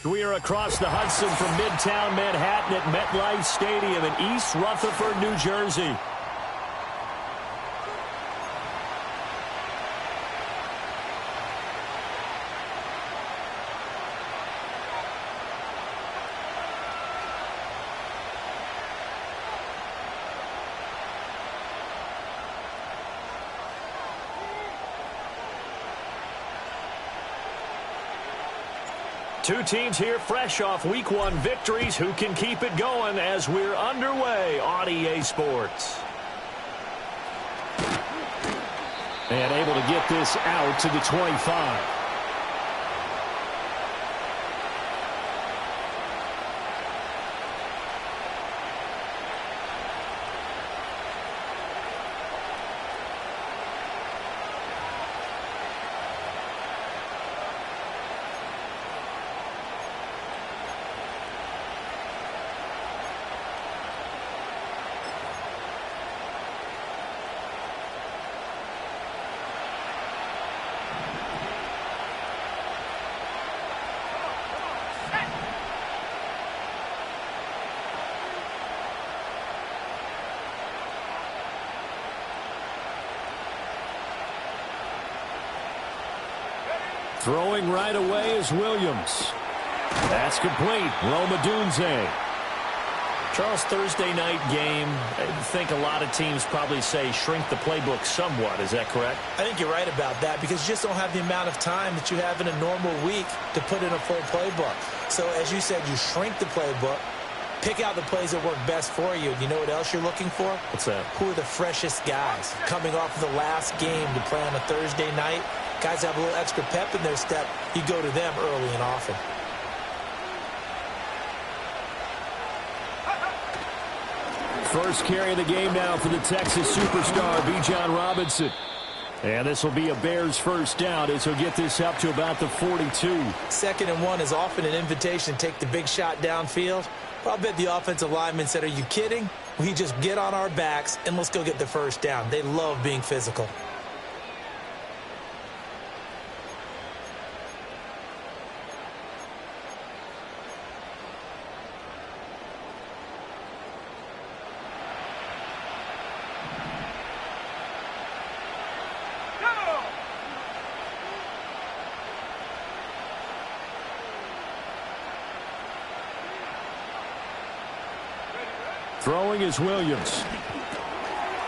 We are across the Hudson from Midtown Manhattan at MetLife Stadium in East Rutherford, New Jersey. Two teams here fresh off Week 1 victories. Who can keep it going as we're underway on EA Sports? And able to get this out to the 25. Throwing right away is Williams. That's complete. Roma Dunze. Charles, Thursday night game, I think a lot of teams probably say shrink the playbook somewhat. Is that correct? I think you're right about that because you just don't have the amount of time that you have in a normal week to put in a full playbook. So, as you said, you shrink the playbook, pick out the plays that work best for you. You know what else you're looking for? What's that? Who are the freshest guys coming off of the last game to play on a Thursday night? Guys have a little extra pep in their step. You go to them early and often. First carry of the game now for the Texas superstar, Bijan Robinson. And this will be a Bears first down as he'll get this up to about the 42. 2nd and 1 is often an invitation to take the big shot downfield. Well, I'll bet the offensive lineman said, are you kidding? We just get on our backs and let's go get the first down. They love being physical. Throwing is Williams.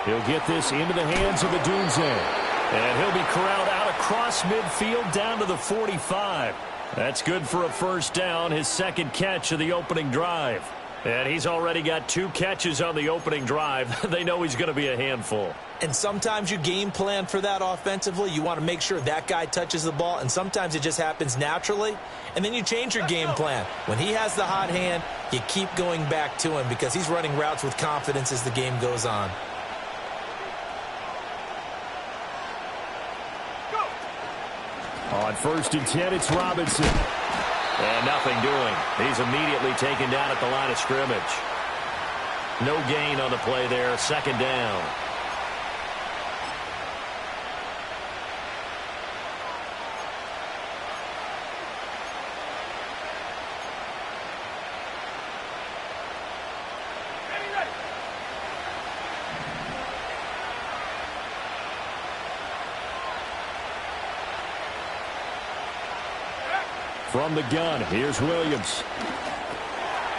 He'll get this into the hands of Adunze. And he'll be corralled out across midfield down to the 45. That's good for a first down, his 2nd catch of the opening drive. And he's already got 2 catches on the opening drive. They know he's going to be a handful. And sometimes you game plan for that offensively. You want to make sure that guy touches the ball, and sometimes it just happens naturally. And then you change your game plan. When he has the hot hand, you keep going back to him because he's running routes with confidence as the game goes on. On 1st and 10, it's Robinson. And nothing doing. He's immediately taken down at the line of scrimmage. No gain on the play there. 2nd down. From the gun, here's Williams.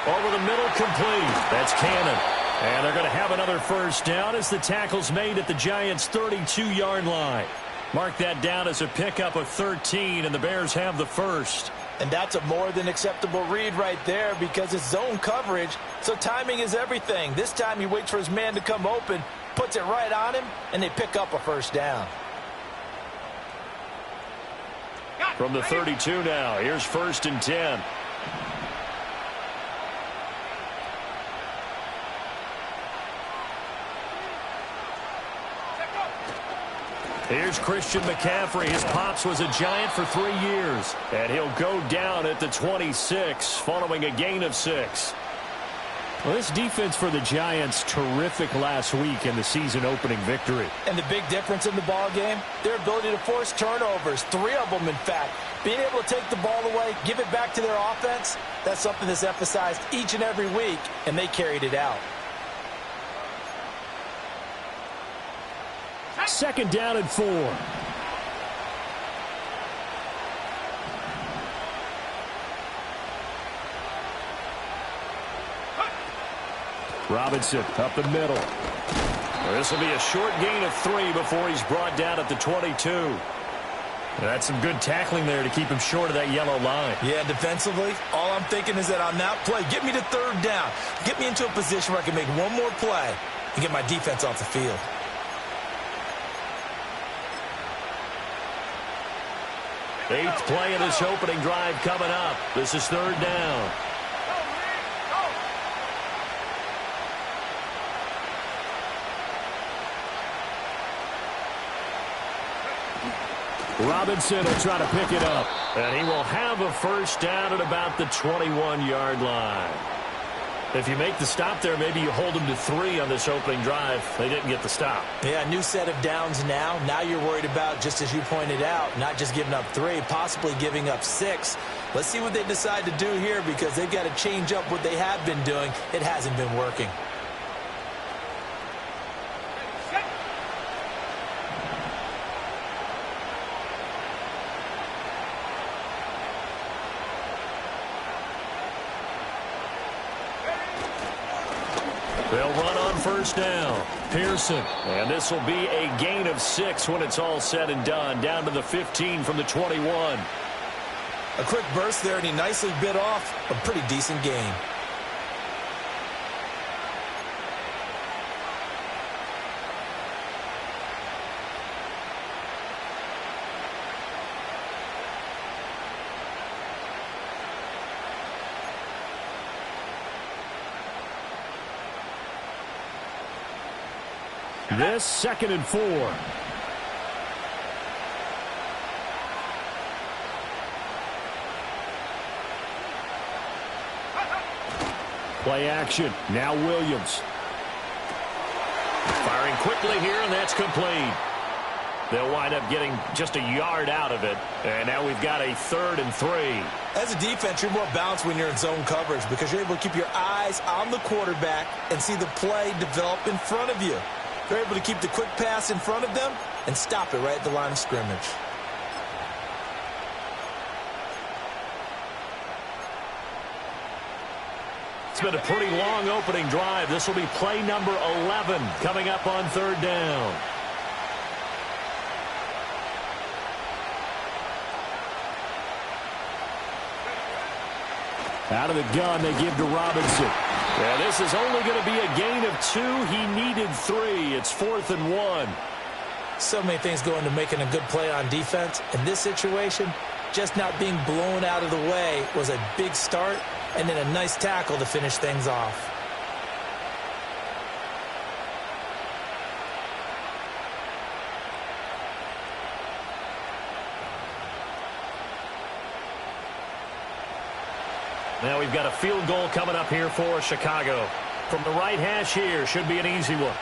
Over the middle, complete. That's Cannon. And they're going to have another first down as the tackle's made at the Giants' 32-yard line. Mark that down as a pickup of 13, and the Bears have the first. And that's a more than acceptable read right there because it's zone coverage, so timing is everything. This time he waits for his man to come open, puts it right on him, and they pick up a first down. From the 32 now, here's 1st and 10. Here's Christian McCaffrey. His pops was a Giant for 3 years. And he'll go down at the 26 following a gain of 6. Well, this defense for the Giants, terrific last week in the season-opening victory. And the big difference in the ball game, their ability to force turnovers, 3 of them, in fact. Being able to take the ball away, give it back to their offense, that's something that's emphasized each and every week, and they carried it out. Second down and 4. Robinson up the middle. This will be a short gain of 3 before he's brought down at the 22. That's some good tackling there to keep him short of that yellow line. Yeah, defensively, all I'm thinking is that on that play, get me to 3rd down. Get me into a position where I can make one more play and get my defense off the field. Eighth play of this opening drive coming up. This is 3rd down. Robinson will try to pick it up. And he will have a first down at about the 21-yard line. If you make the stop there, maybe you hold them to 3 on this opening drive. They didn't get the stop. Yeah, new set of downs now. Now you're worried about, just as you pointed out, not just giving up 3, possibly giving up 6. Let's see what they decide to do here, because they've got to change up what they have been doing. It hasn't been working. They'll run on first down. Pearson. And this will be a gain of 6 when it's all said and done. Down to the 15 from the 21. A quick burst there, and he nicely bit off a pretty decent gain. This 2nd and 4. Play action. Now Williams. Firing quickly here, and that's complete. They'll wind up getting just a yard out of it. And now we've got a 3rd and 3. As a defense, you're more balanced when you're in zone coverage, because you're able to keep your eyes on the quarterback and see the play develop in front of you. They're able to keep the quick pass in front of them and stop it right at the line of scrimmage. It's been a pretty long opening drive. This will be play number 11 coming up on 3rd down. Out of the gun, they give to Robinson. Yeah, this is only going to be a gain of 2. He needed 3. It's 4th and 1. So many things go into making a good play on defense. In this situation, just not being blown out of the way was a big start, and then a nice tackle to finish things off. Now we've got a field goal coming up here for Chicago. From the right hash here, should be an easy one.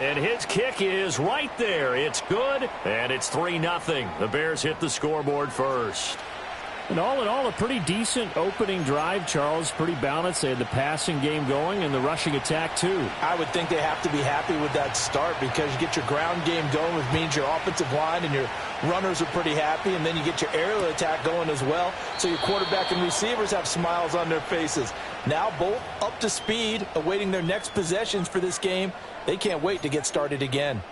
And his kick is right there. It's good, and it's 3-0. The Bears hit the scoreboard first. And all in all, a pretty decent opening drive, Charles. Pretty balanced. They had the passing game going and the rushing attack, too. I would think they have to be happy with that start, because you get your ground game going, which means your offensive line and your runners are pretty happy, and then you get your aerial attack going as well, so your quarterback and receivers have smiles on their faces. Now both up to speed, awaiting their next possessions for this game. They can't wait to get started again.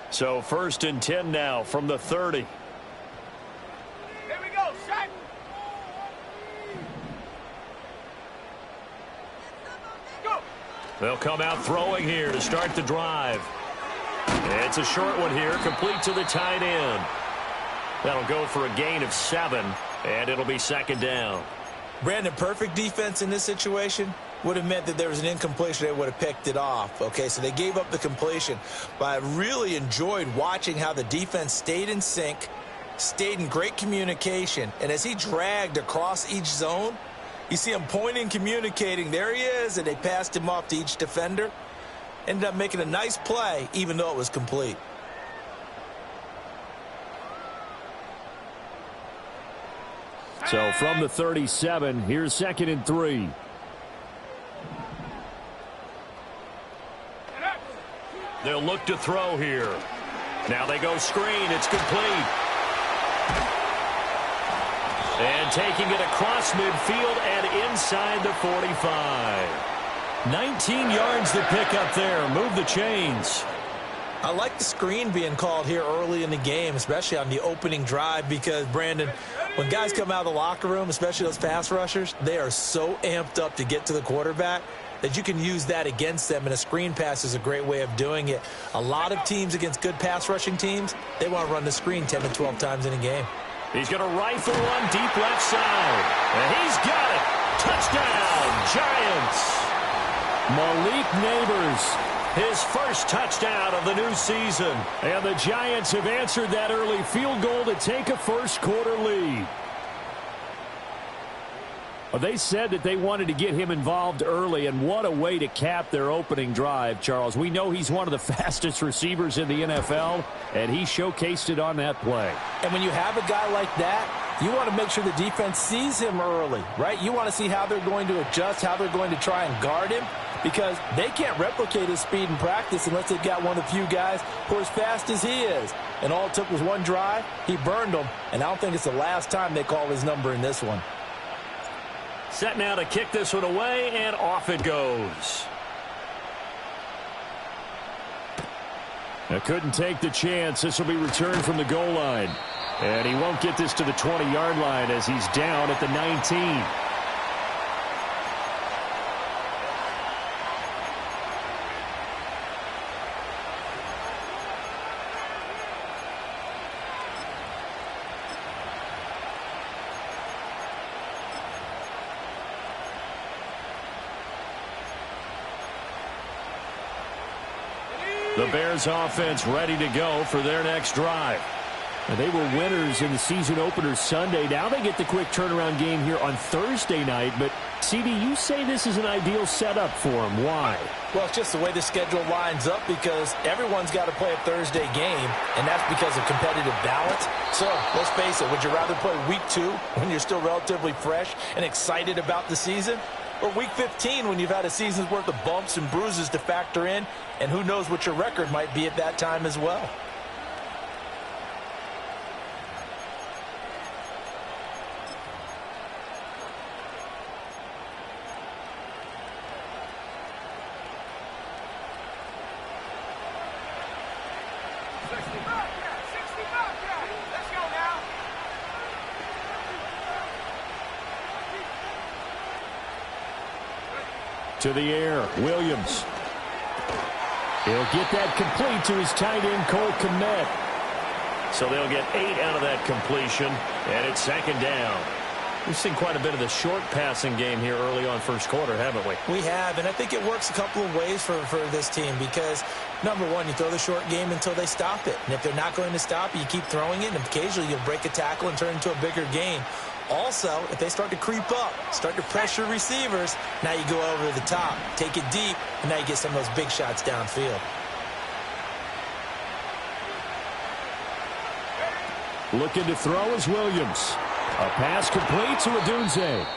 So 1st and 10 now from the 30. Here we go, set. Go. They'll come out throwing here to start the drive. It's a short one here, complete to the tight end. That'll go for a gain of 7, and it'll be 2nd down. Brandon, perfect defense in this situation would have meant that there was an incompletion. They would have picked it off. Okay, so they gave up the completion. But I really enjoyed watching how the defense stayed in sync, stayed in great communication. And as he dragged across each zone, you see him pointing, communicating. There he is, and they passed him off to each defender. Ended up making a nice play, even though it was complete. So from the 37, here's 2nd and 3. They'll look to throw here. Now they go screen. It's complete. And taking it across midfield and inside the 45. 19 yards to pick up there. Move the chains. I like the screen being called here early in the game, especially on the opening drive, because, Brandon, when guys come out of the locker room, especially those pass rushers, they are so amped up to get to the quarterback that you can use that against them, and a screen pass is a great way of doing it. A lot of teams against good pass rushing teams, they want to run the screen 10 to 12 times in a game. He's going to rifle one deep left side. And he's got it. Touchdown, Giants. Malik Neighbors, his first touchdown of the new season. And the Giants have answered that early field goal to take a first-quarter lead. Well, they said that they wanted to get him involved early, and what a way to cap their opening drive, Charles. We know he's one of the fastest receivers in the NFL, and he showcased it on that play. And when you have a guy like that, you want to make sure the defense sees him early, right? You want to see how they're going to adjust, how they're going to try and guard him, because they can't replicate his speed in practice unless they've got one of the few guys who are as fast as he is. And all it took was one drive. He burned them, and I don't think it's the last time they call his number in this one. Set now to kick this one away, and off it goes. Now couldn't take the chance. This will be returned from the goal line. And he won't get this to the 20-yard line as he's down at the 19. The Bears offense ready to go for their next drive. And they were winners in the season opener Sunday. Now they get the quick turnaround game here on Thursday night. But, CD, you say this is an ideal setup for them. Why? Well, it's just the way the schedule lines up, because everyone's got to play a Thursday game, and that's because of competitive balance. So, let's face it, would you rather play week 2 when you're still relatively fresh and excited about the season? Or week 15 when you've had a season's worth of bumps and bruises to factor in, and who knows what your record might be at that time as well. To the air, Williams. He'll get that complete to his tight end, Cole Kmet. So they'll get 8 out of that completion, and it's 2nd down. We've seen quite a bit of the short passing game here early on first quarter, haven't we? We have, and I think it works a couple of ways for this team, because, number one, you throw the short game until they stop it. And if they're not going to stop it, you keep throwing it, and occasionally you'll break a tackle and turn it into a bigger gain. Also, if they start to creep up, start to pressure receivers, now you go over the top, take it deep, and now you get some of those big shots downfield. Looking to throw is Williams. A pass complete to Odunze.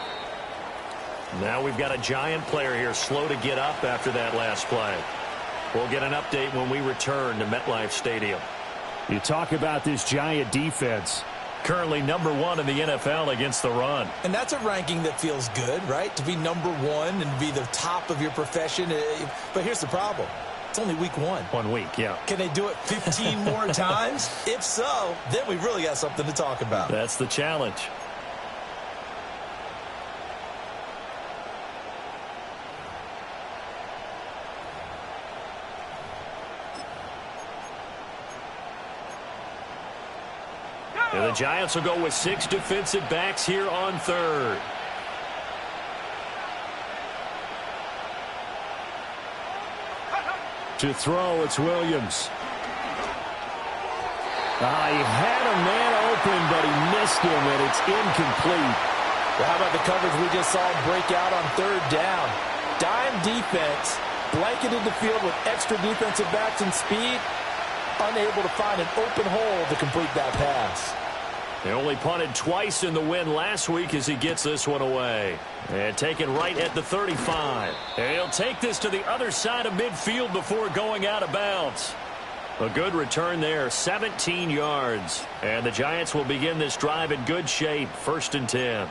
Now we've got a Giant player here slow to get up after that last play. We'll get an update when we return to MetLife Stadium. You talk about this Giant defense. Currently number 1 in the NFL against the run. And that's a ranking that feels good, right? To be number 1 and be the top of your profession. But here's the problem. It's only week 1. 1 week, yeah. Can they do it 15 more times? If so, then we really got something to talk about. That's the challenge. And the Giants will go with 6 defensive backs here on 3rd. To throw, it's Williams. He had a man open, but he missed him, and it's incomplete. Well, how about the coverage we just saw him break out on third down? Dime defense, blanketed the field with extra defensive backs and speed, unable to find an open hole to complete that pass. He only punted twice in the win last week as he gets this one away. And taken right at the 35. And he'll take this to the other side of midfield before going out of bounds. A good return there, 17 yards. And the Giants will begin this drive in good shape, 1st and 10.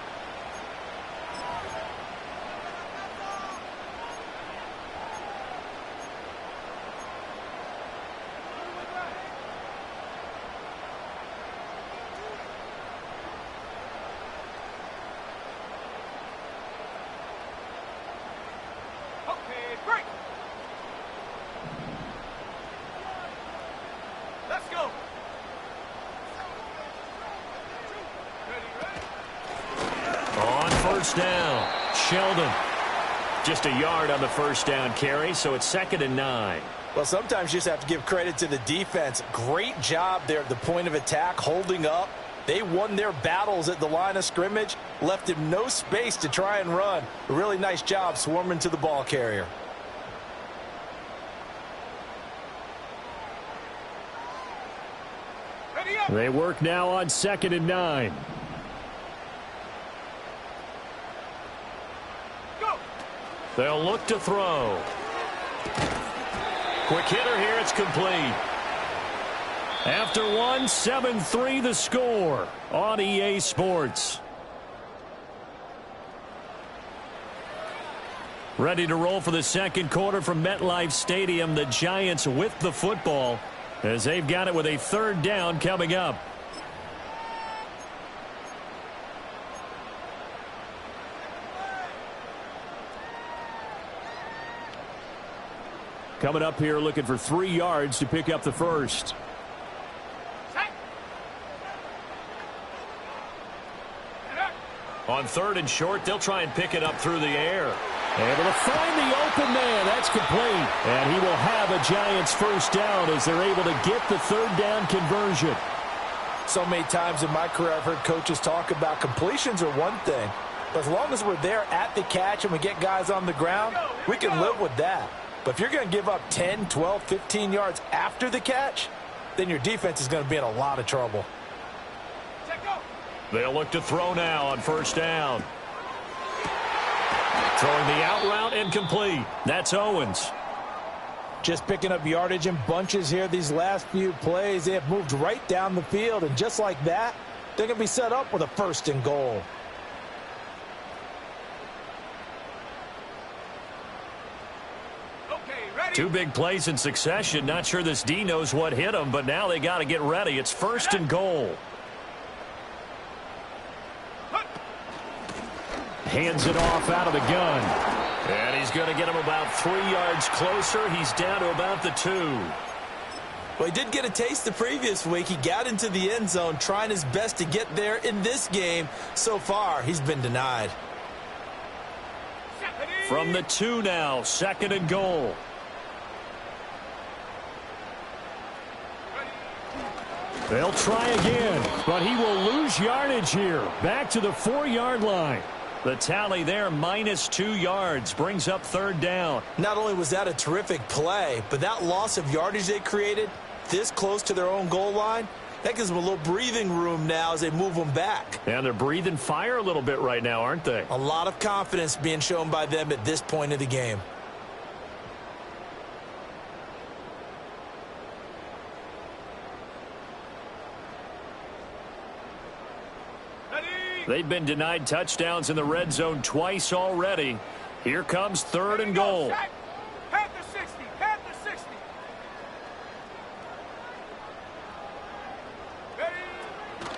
Down. Sheldon. Just a yard on the first down carry, so it's 2nd and 9. Well, sometimes you just have to give credit to the defense. Great job there at the point of attack, holding up. They won their battles at the line of scrimmage, left him no space to try and run. A really nice job swarming to the ball carrier. They work now on 2nd and 9. They'll look to throw. Quick hitter here. It's complete. After 1, 7-3 the score on EA Sports. Ready to roll for the second quarter from MetLife Stadium. The Giants with the football as they've got it with a 3rd down coming up. Coming up here looking for 3 yards to pick up the first. On 3rd and short, they'll try and pick it up through the air. Able to find the open man. That's complete. And he will have a Giants 1st down as they're able to get the 3rd down conversion. So many times in my career I've heard coaches talk about completions are one thing. But as long as we're there at the catch and we get guys on the ground, we can live with that. But if you're going to give up 10, 12, 15 yards after the catch, then your defense is going to be in a lot of trouble. They'll look to throw now on 1st down. Throwing the out route incomplete. That's Owens. Just picking up yardage in bunches here these last few plays. They have moved right down the field, and just like that, they're going to be set up with a 1st and goal. Two big plays in succession. Not sure this D knows what hit him, but now they got to get ready. It's 1st and goal. Hands it off out of the gun. And he's going to get him about 3 yards closer. He's down to about the 2. Well, he did get a taste the previous week. He got into the end zone trying his best to get there in this game. So far, he's been denied. From the 2 now, 2nd and goal. They'll try again, but he will lose yardage here. Back to the 4-yard line. The tally there, -2 yards, brings up 3rd down. Not only was that a terrific play, but that loss of yardage they created this close to their own goal line, that gives them a little breathing room now as they move them back. And they're breathing fire a little bit right now, aren't they? A lot of confidence being shown by them at this point of the game. They've been denied touchdowns in the red zone twice already. Here comes 3rd and goal. Panther 60, Panther 60.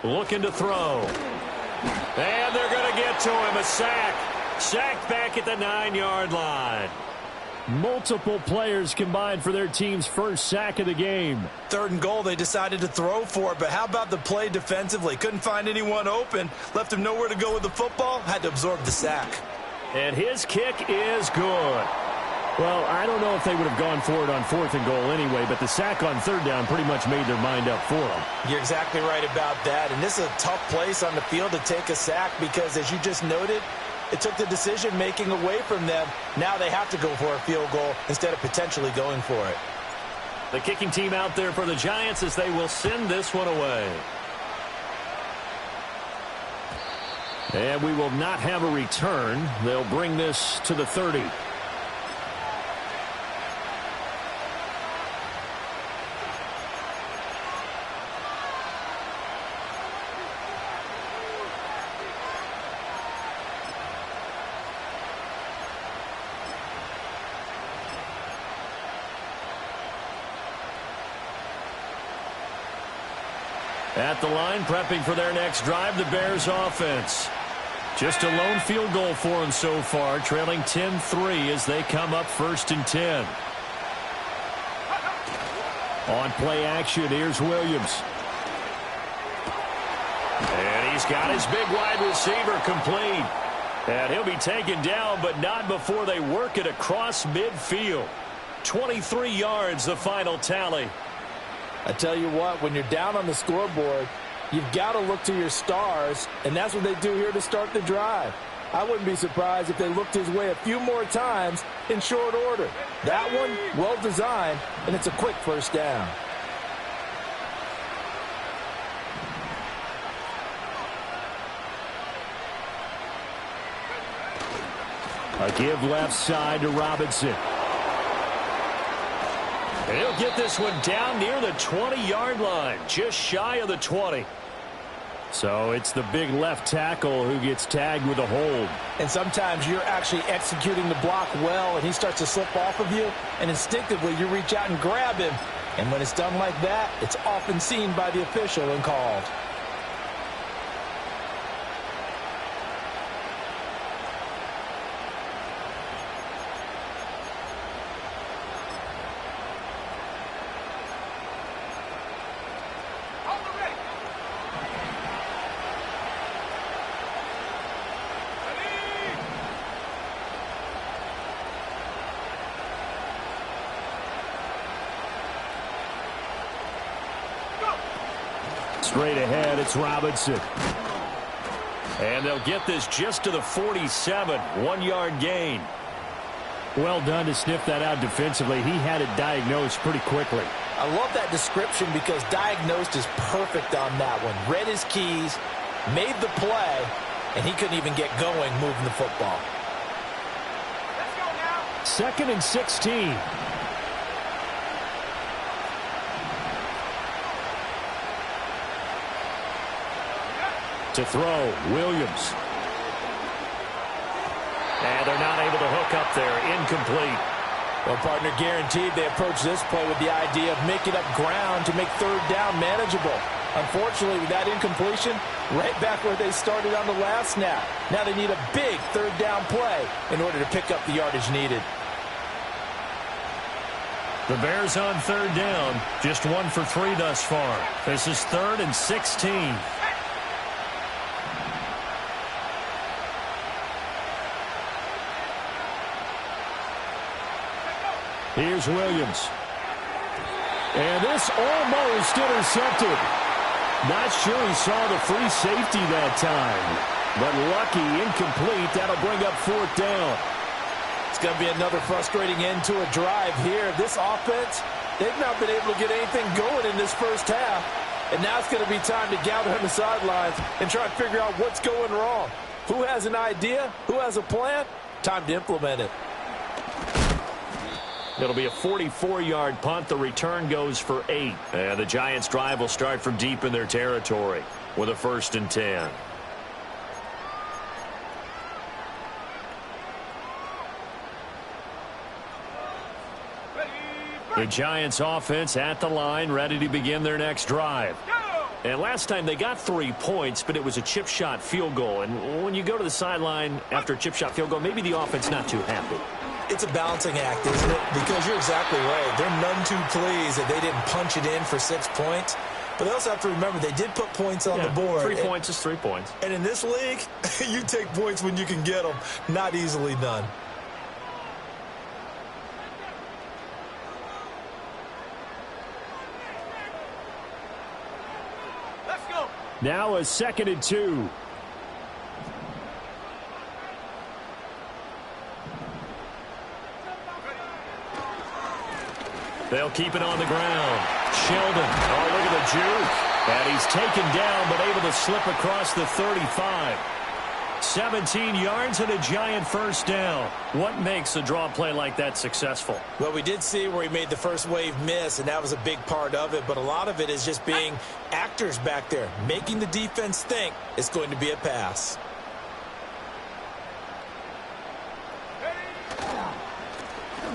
Looking to throw. And they're going to get to him. A sack. Sacked back at the 9-yard line. Multiple players combined for their team's first sack of the game. 3rd and goal, they decided to throw for it, but how about the play defensively? Couldn't find anyone open, left him nowhere to go with the football, had to absorb the sack. And his kick is good. Well, I don't know if they would have gone for it on 4th and goal anyway, but the sack on 3rd down pretty much made their mind up for them. You're exactly right about that, and this is a tough place on the field to take a sack because, as you just noted, it took the decision-making away from them. Now they have to go for a field goal instead of potentially going for it. The kicking team out there for the Giants as they will send this one away. And we will not have a return. They'll bring this to the 30. At the line, prepping for their next drive, the Bears offense. Just a lone field goal for them so far, trailing 10-3 as they come up 1st and 10. On play action, here's Williams. And he's got his big wide receiver complete. And he'll be taken down, but not before they work it across midfield. 23 yards, the final tally. I tell you what, when you're down on the scoreboard, you've got to look to your stars, and that's what they do here to start the drive. I wouldn't be surprised if they looked his way a few more times in short order. That one, well designed, and it's a quick 1st down. A give left side to Robinson. And he'll get this one down near the 20-yard line, just shy of the 20. So it's the big left tackle who gets tagged with a hold. And sometimes you're actually executing the block well, and he starts to slip off of you, and instinctively you reach out and grab him. And when it's done like that, it's often seen by the official and called. Straight ahead, it's Robinson. And they'll get this just to the 47, 1-yard gain. Well done to sniff that out defensively. He had it diagnosed pretty quickly. I love that description because diagnosed is perfect on that one. Read his keys, made the play, and he couldn't even get going moving the football. Let's go now. 2nd and 16. To throw, Williams. And they're not able to hook up there. Incomplete. Well, partner, guaranteed they approach this play with the idea of making up ground to make 3rd down manageable. Unfortunately, with that incompletion, right back where they started on the last snap. Now they need a big 3rd down play in order to pick up the yardage needed. The Bears on 3rd down. Just 1 for 3 thus far. This is 3rd and 16. Here's Williams. And this almost intercepted. Not sure he saw the free safety that time. But lucky, incomplete. That'll bring up 4th down. It's going to be another frustrating end to a drive here. This offense, they've not been able to get anything going in this 1st half. And now it's going to be time to gather on the sidelines and try and figure out what's going wrong. Who has an idea? Who has a plan? Time to implement it. It'll be a 44-yard punt. The return goes for 8. And the Giants' drive will start from deep in their territory with a 1st and 10. The Giants' offense at the line, ready to begin their next drive. And last time they got 3 points, but it was a chip shot field goal. And when you go to the sideline after a chip shot field goal, maybe the offense not too happy. It's a balancing act, isn't it? Because you're exactly right. They're none too pleased that they didn't punch it in for 6 points. But they also have to remember they did put points on the board. 3 points is 3 points. And in this league, you take points when you can get them. Not easily done. Now a 2nd and 2. They'll keep it on the ground. Sheldon. Oh, look at the juke. And he's taken down, but able to slip across the 35. 17 yards and a Giant first down. What makes a draw play like that successful? Well, we did see where he made the first wave miss, and that was a big part of it. But a lot of it is just being actors back there, making the defense think it's going to be a pass.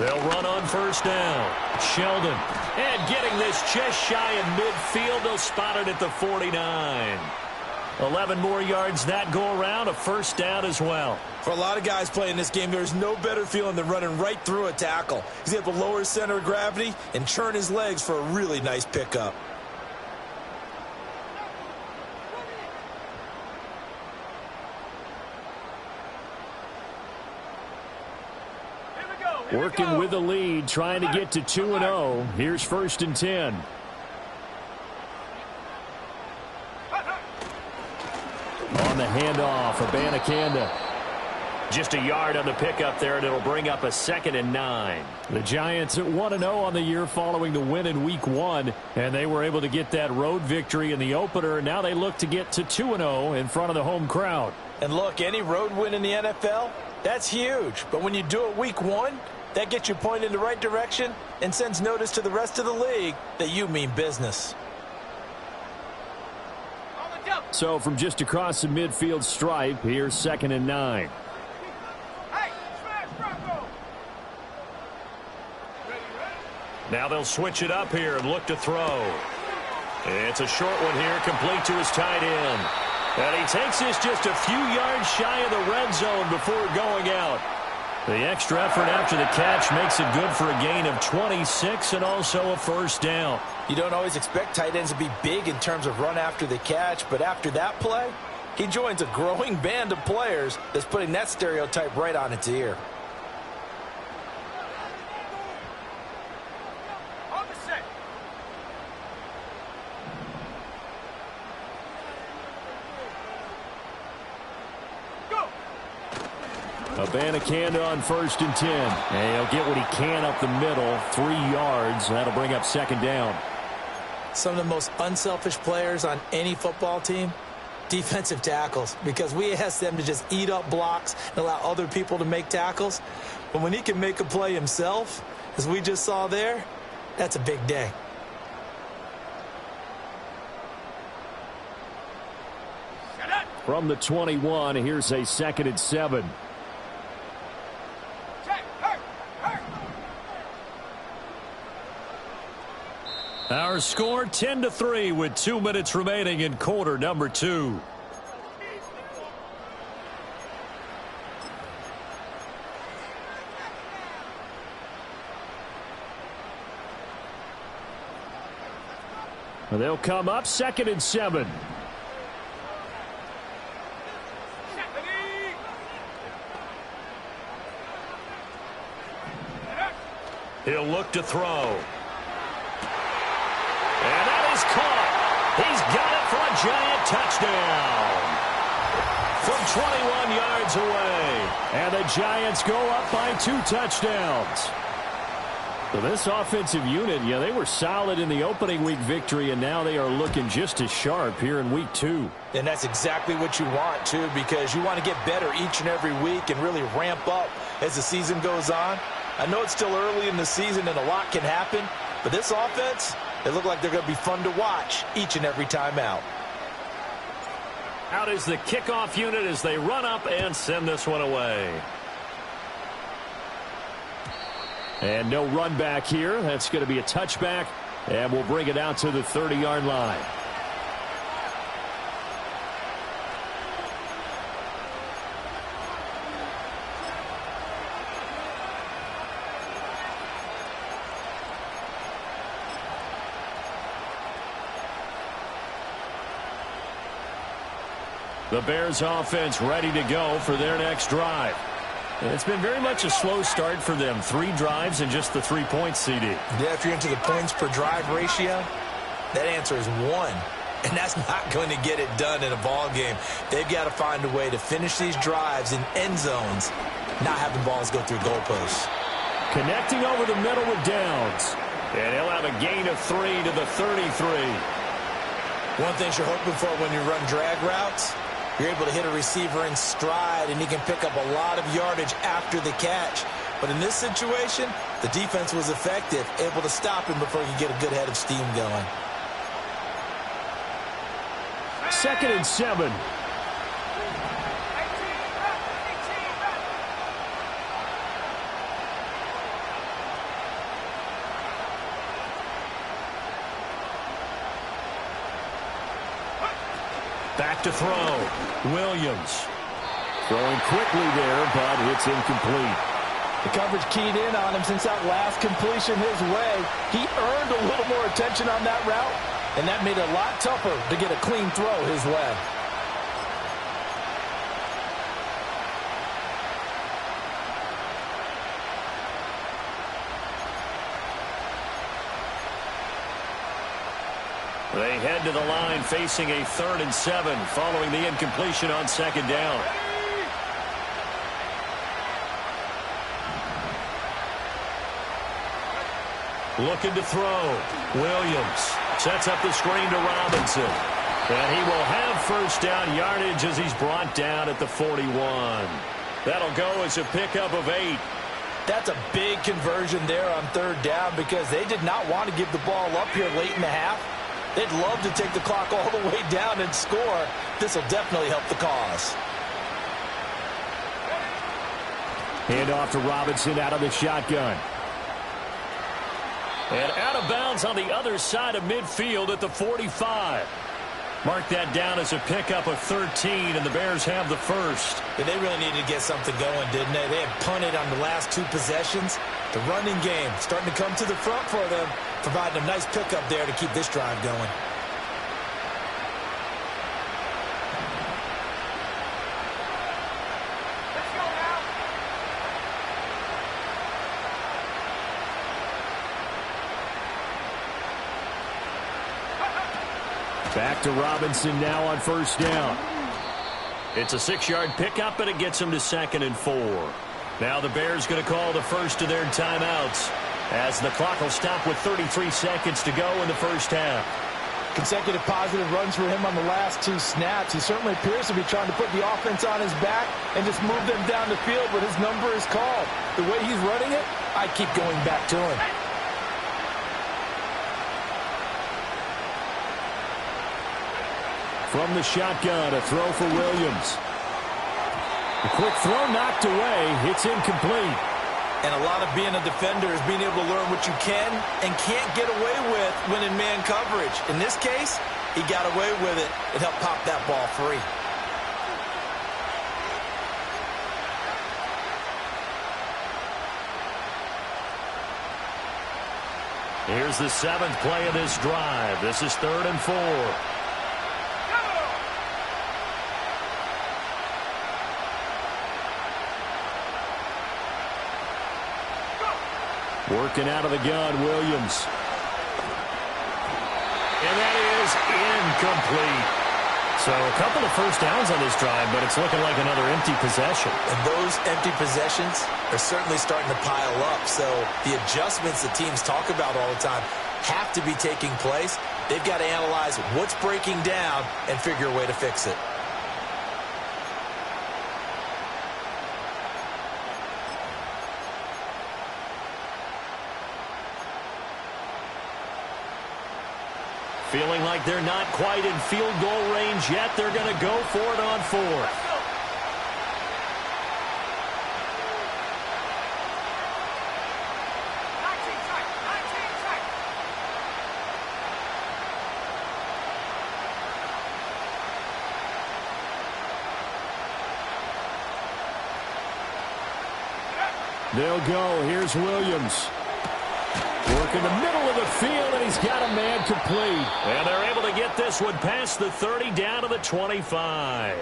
They'll run on first down. Sheldon. And getting this just shy in midfield. They'll spot it at the 49. 11 more yards that go around. A first down as well. For a lot of guys playing this game, there's no better feeling than running right through a tackle. He's able to lower his center of gravity and churn his legs for a really nice pickup. Working with the lead, trying to get to 2-0. Here's 1st and 10. On the handoff, Abanikanda. Just a yard on the pickup there, and it'll bring up a 2nd and 9. The Giants at 1-0 on the year following the win in Week 1, and they were able to get that road victory in the opener. Now they look to get to 2-0 in front of the home crowd. And look, any road win in the NFL, that's huge. But when you do it Week 1, that gets you pointed in the right direction and sends notice to the rest of the league that you mean business. So from just across the midfield stripe, here's 2nd and 9. Now they'll switch it up here and look to throw. It's a short one here, complete to his tight end. And he takes this just a few yards shy of the red zone before going out. The extra effort after the catch makes it good for a gain of 26 and also a first down. You don't always expect tight ends to be big in terms of run after the catch, but after that play, he joins a growing band of players that's putting that stereotype right on its ear. Abanikanda on 1st and 10. And he'll get what he can up the middle. 3 yards. That'll bring up 2nd down. Some of the most unselfish players on any football team, defensive tackles, because we ask them to just eat up blocks and allow other people to make tackles. But when he can make a play himself, as we just saw there, that's a big day. From the 21, here's a 2nd and 7. Our score 10-3 with 2 minutes remaining in quarter number 2. They'll come up 2nd and 7. He'll look to throw. And that is caught. He's got it for a Giant touchdown. From 21 yards away. And the Giants go up by 2 touchdowns. So this offensive unit, yeah, they were solid in the opening week victory, and now they are looking just as sharp here in week 2. And that's exactly what you want, too, because you want to get better each and every week and really ramp up as the season goes on. I know it's still early in the season and a lot can happen, but this offense, they look like they're going to be fun to watch each and every time out. Out is the kickoff unit as they run up and send this one away. And no run back here. That's going to be a touchback, and we'll bring it out to the 30-yard line. The Bears offense ready to go for their next drive. It's been very much a slow start for them. 3 drives and just the 3 points, CD. Yeah, if you're into the points per drive ratio, that answer is 1. And that's not going to get it done in a ball game. They've got to find a way to finish these drives in end zones, not having balls go through goalposts. Connecting over the middle with Downs. And he'll have a gain of 3 to the 33. One thing you're hoping for when you run drag routes, you're able to hit a receiver in stride, and he can pick up a lot of yardage after the catch. But in this situation, the defense was effective, able to stop him before he could get a good head of steam going. 2nd and 7. Back to throw. Williams. Throwing quickly there, but it's incomplete. The coverage keyed in on him since that last completion his way. He earned a little more attention on that route, and that made it a lot tougher to get a clean throw his way. They head to the line facing a 3rd and 7 following the incompletion on 2nd down. Looking to throw. Williams sets up the screen to Robinson. And he will have 1st down yardage as he's brought down at the 41. That'll go as a pickup of 8. That's a big conversion there on 3rd down because they did not want to give the ball up here late in the half. They'd love to take the clock all the way down and score. This will definitely help the cause. Hand off to Robinson out of the shotgun. And out of bounds on the other side of midfield at the 45. Mark that down as a pickup of 13, and the Bears have the 1st. But they really needed to get something going, didn't they? They had punted on the last 2 possessions. The running game starting to come to the front for them, providing a nice pickup there to keep this drive going. Let's go now. Back to Robinson now on 1st down. It's a 6-yard pickup, and it gets him to 2nd and 4. Now the Bears going to call the first of their timeouts as the clock will stop with 33 seconds to go in the 1st half. Consecutive positive runs for him on the last 2 snaps. He certainly appears to be trying to put the offense on his back and just move them down the field, but his number is called. The way he's running it, I keep going back to him. From the shotgun, a throw for Williams. A quick throw knocked away. It's incomplete. And a lot of being a defender is being able to learn what you can and can't get away with when in man coverage. In this case, he got away with it and helped pop that ball free. Here's the 7th play of this drive. This is 3rd and 4. Working out of the gun, Williams. And that is incomplete. So a couple of 1st downs on this drive, but it's looking like another empty possession. And those empty possessions are certainly starting to pile up. So the adjustments that teams talk about all the time have to be taking place. They've got to analyze what's breaking down and figure a way to fix it. Feeling like they're not quite in field goal range yet. They're going to go for it on 4th. They'll go. Here's Williams. Working the middle of the field, and he's got a man complete. And they're able to get this one past the 30 down to the 25.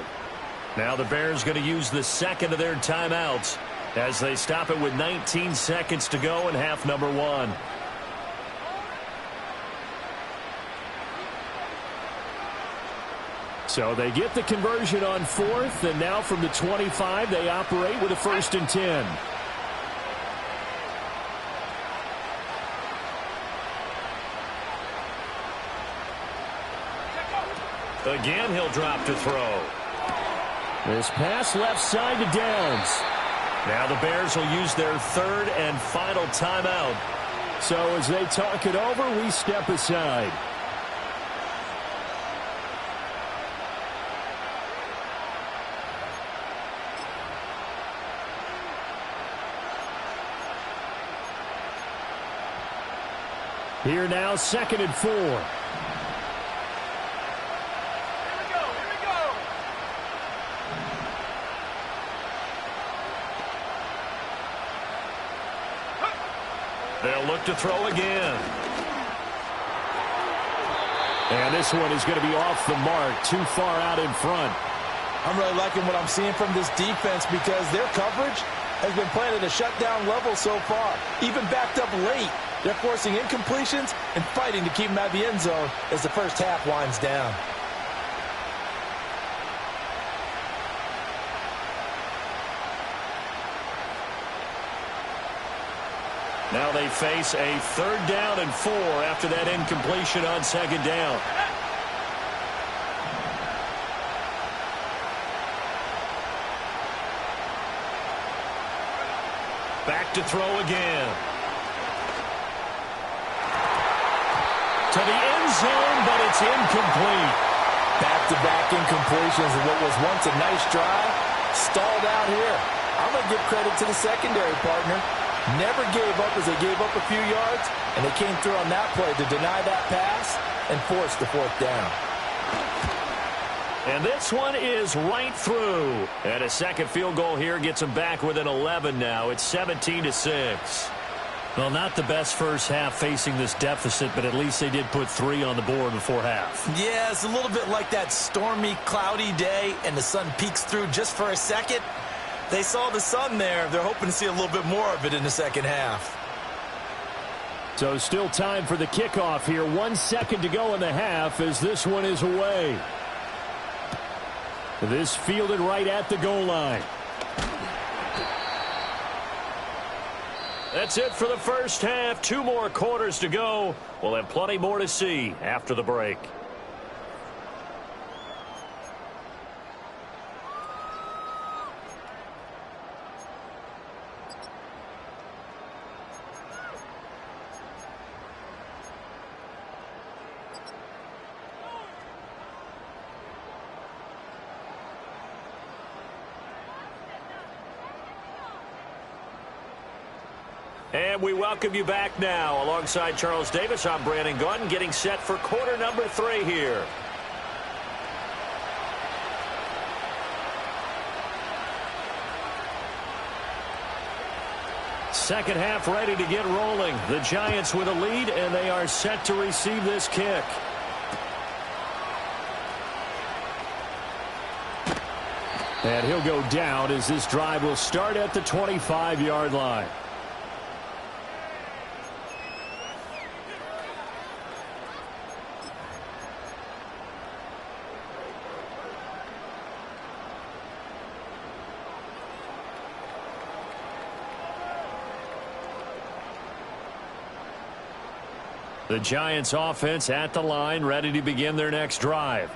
Now the Bears going to use the 2nd of their timeouts as they stop it with 19 seconds to go in half number 1. So they get the conversion on 4th, and now from the 25, they operate with a 1st and 10. Again, he'll drop to throw. This pass left side to Downs. Now the Bears will use their 3rd and final timeout. So as they talk it over, we step aside. Here now, 2nd and 4. Here we go. They'll look to throw again. And this one is going to be off the mark, too far out in front. I'm really liking what I'm seeing from this defense because their coverage has been playing at a shutdown level so far. Even backed up late, they're forcing incompletions and fighting to keep them out of the end zone as the first half winds down. Now they face a 3rd down and 4 after that incompletion on 2nd down. Back to throw again. To the end zone, but it's incomplete. Back-to-back incompletions of what was once a nice drive stalled out here. I'm going to give credit to the secondary partner. Never gave up as they gave up a few yards, and they came through on that play to deny that pass and force the 4th down. And this one is right through. And a second field goal here gets them back within 11 now. It's 17-6. Well, not the best first half facing this deficit, but at least they did put 3 on the board before half. Yeah, it's a little bit like that stormy, cloudy day, and the sun peeks through just for a second. They saw the sun there. They're hoping to see a little bit more of it in the second half. So still time for the kickoff here. 1 second to go in the half as this one is away. This fielded right at the goal line. That's it for the first half. 2 more quarters to go. We'll have plenty more to see after the break. And we welcome you back now. Alongside Charles Davis, I'm Brandon Gaudin, getting set for quarter number 3 here. Second half ready to get rolling. The Giants with a lead, and they are set to receive this kick. And he'll go down as this drive will start at the 25-yard line. The Giants offense at the line, ready to begin their next drive.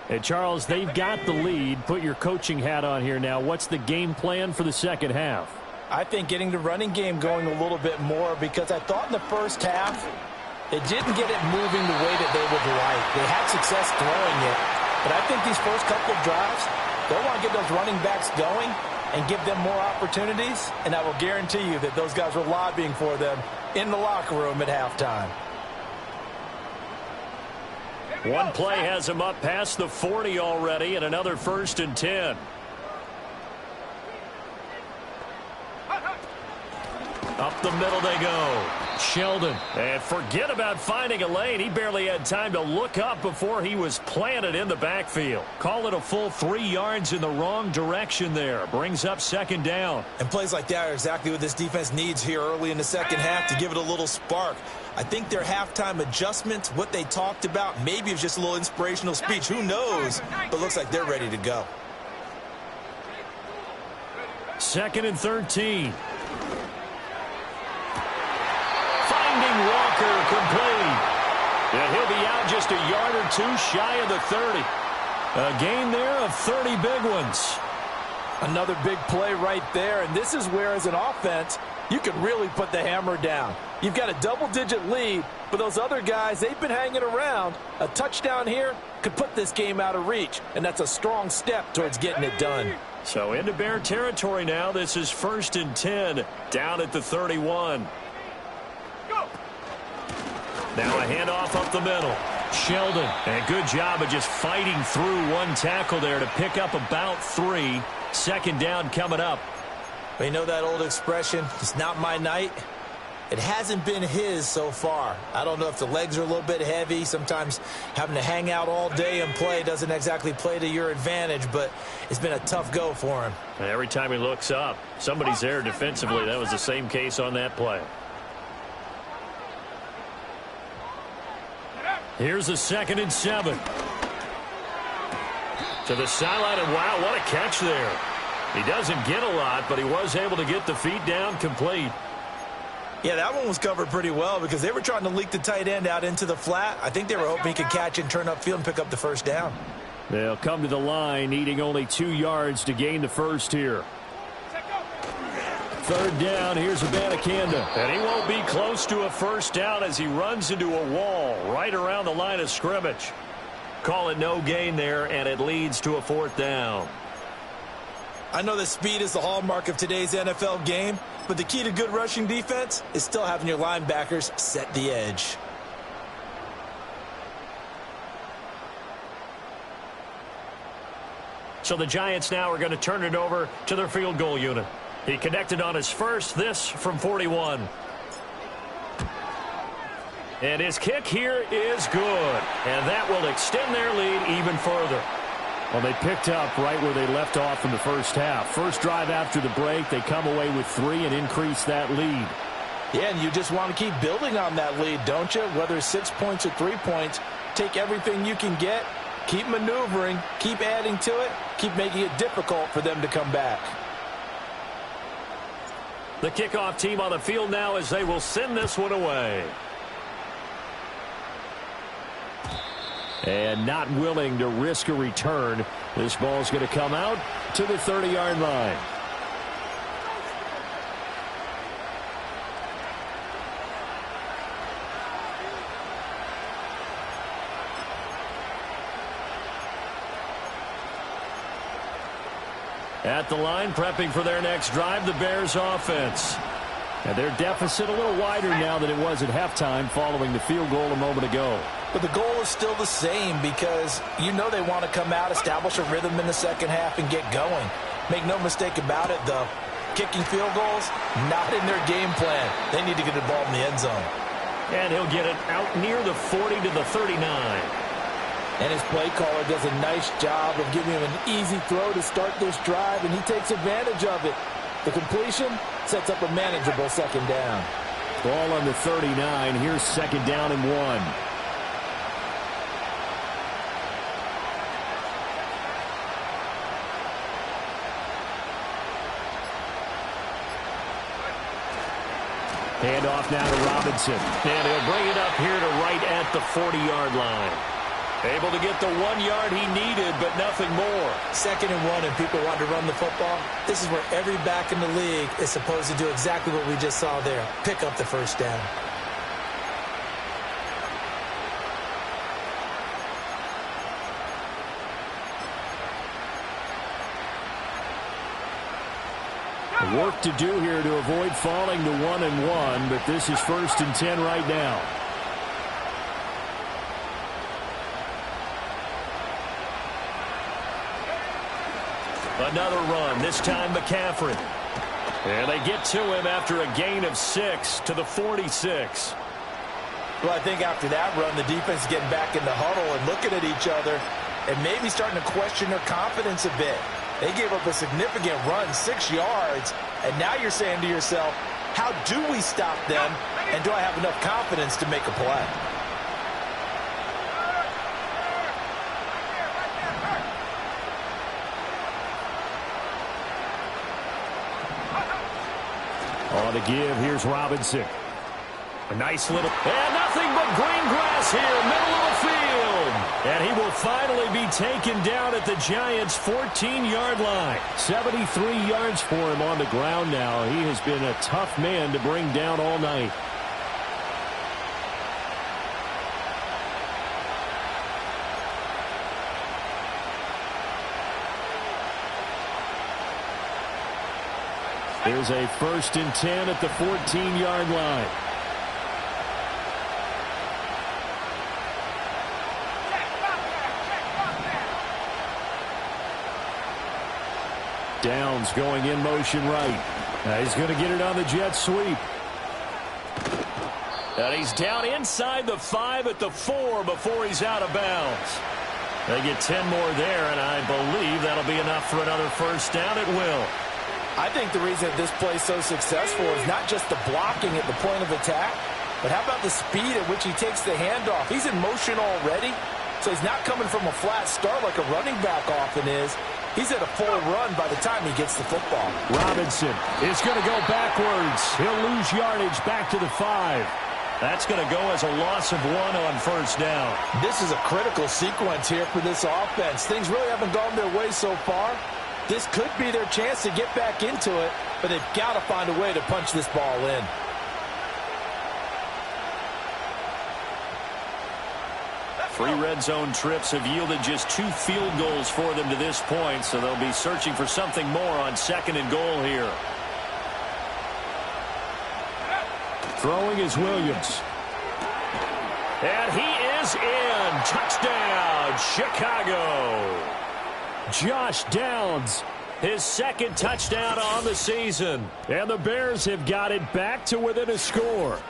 Hey, Charles, they've got the lead. Put your coaching hat on here now. What's the game plan for the second half? I think getting the running game going a little bit more because I thought in the first half it didn't get it moving the way that they would like. They had success throwing it, but I think these first couple of drives, they'll want to get those running backs going and give them more opportunities, and I will guarantee you that those guys were lobbying for them in the locker room at halftime. One play has him up past the 40 already, and another 1st and 10. Up the middle they go. Sheldon. And forget about finding a lane. He barely had time to look up before he was planted in the backfield. Call it a full 3 yards in the wrong direction there. Brings up second down. And plays like that are exactly what this defense needs here early in the second half to give it a little spark. I think their halftime adjustments, what they talked about, maybe it was just a little inspirational speech. Who knows? But looks like they're ready to go. 2nd and 13. Finding Walker complete. And he'll be out just a yard or two shy of the 30. A gain there of 30 big ones. Another big play right there, and this is where, as an offense, you can really put the hammer down. You've got a double-digit lead, but those other guys, they've been hanging around. A touchdown here could put this game out of reach, and that's a strong step towards getting it done. So into Bear territory now. This is 1st and 10, down at the 31. Now a handoff up the middle. Sheldon, and good job of just fighting through one tackle there to pick up about 3. 2nd down coming up. You know that old expression, it's not my night? It hasn't been his so far. I don't know if the legs are a little bit heavy. Sometimes having to hang out all day and play doesn't exactly play to your advantage, but it's been a tough go for him. And every time he looks up, somebody's there defensively. That was the same case on that play. Here's a 2nd and 7. To the sideline, and wow, what a catch there. He doesn't get a lot, but he was able to get the feet down complete. Yeah, that one was covered pretty well because they were trying to leak the tight end out into the flat. I think they were hoping he could catch and turn upfield and pick up the first down. They'll come to the line, needing only 2 yards to gain the first here. 3rd down, here's Abanikanda. And he won't be close to a first down as he runs into a wall right around the line of scrimmage. Call it no gain there, and it leads to a 4th down. I know that speed is the hallmark of today's NFL game, but the key to good rushing defense is still having your linebackers set the edge. So the Giants now are going to turn it over to their field goal unit. He connected on his first, this from 41. And his kick here is good. And that will extend their lead even further. Well, they picked up right where they left off in the first half. First drive after the break, they come away with 3 and increase that lead. Yeah, and you just want to keep building on that lead, don't you? Whether it's 6 points or 3 points, take everything you can get, keep maneuvering, keep adding to it, keep making it difficult for them to come back. The kickoff team on the field now as they will send this one away. And not willing to risk a return. This ball's going to come out to the 30-yard line. At the line, prepping for their next drive, the Bears offense. And their deficit a little wider now than it was at halftime following the field goal a moment ago. But the goal is still the same because you know they want to come out, establish a rhythm in the second half, and get going. Make no mistake about it, though. Kicking field goals, not in their game plan. They need to get the ball in the end zone. And he'll get it out near the 40 to the 39. And his play caller does a nice job of giving him an easy throw to start this drive, and he takes advantage of it. The completion sets up a manageable second down. Ball on the 39. Here's 2nd down and 1. Handoff now to Robinson. And he'll bring it up here to right at the 40-yard line. Able to get the 1 yard he needed, but nothing more. 2nd and 1, and people want to run the football. This is where every back in the league is supposed to do exactly what we just saw there. Pick up the first down. Work to do here to avoid falling to 1-1, but this is 1st and 10 right now. Another run, this time McCaffrey. And they get to him after a gain of 6 to the 46. Well, I think after that run, the defense is getting back in the huddle and looking at each other and maybe starting to question their confidence a bit. They gave up a significant run, 6 yards, and now you're saying to yourself, how do we stop them, and do I have enough confidence to make a play? On the give, here's Robinson. A nice little, and nothing but green grass here, middle of the field. And he will finally be taken down at the Giants' 14-yard line. 73 yards for him on the ground now. He has been a tough man to bring down all night. There's a 1st and 10 at the 14-yard line. Downs going in motion right. He's going to get it on the jet sweep. And he's down inside the 5 at the 4 before he's out of bounds. They get 10 more there, and I believe that'll be enough for another 1st down. It will. I think the reason this play is so successful is not just the blocking at the point of attack, but how about the speed at which he takes the handoff? He's in motion already, so he's not coming from a flat start like a running back often is. He's at a full run by the time he gets the football. Robinson is going to go backwards. He'll lose yardage back to the 5. That's going to go as a loss of 1 on 1st down. This is a critical sequence here for this offense. Things really haven't gone their way so far. This could be their chance to get back into it, but they've got to find a way to punch this ball in. Three red zone trips have yielded just 2 field goals for them to this point, so they'll be searching for something more on 2nd and goal here. Throwing is Williams. And he is in. Touchdown, Chicago. Josh Downs, his 2nd touchdown on the season. And the Bears have got it back to within a score.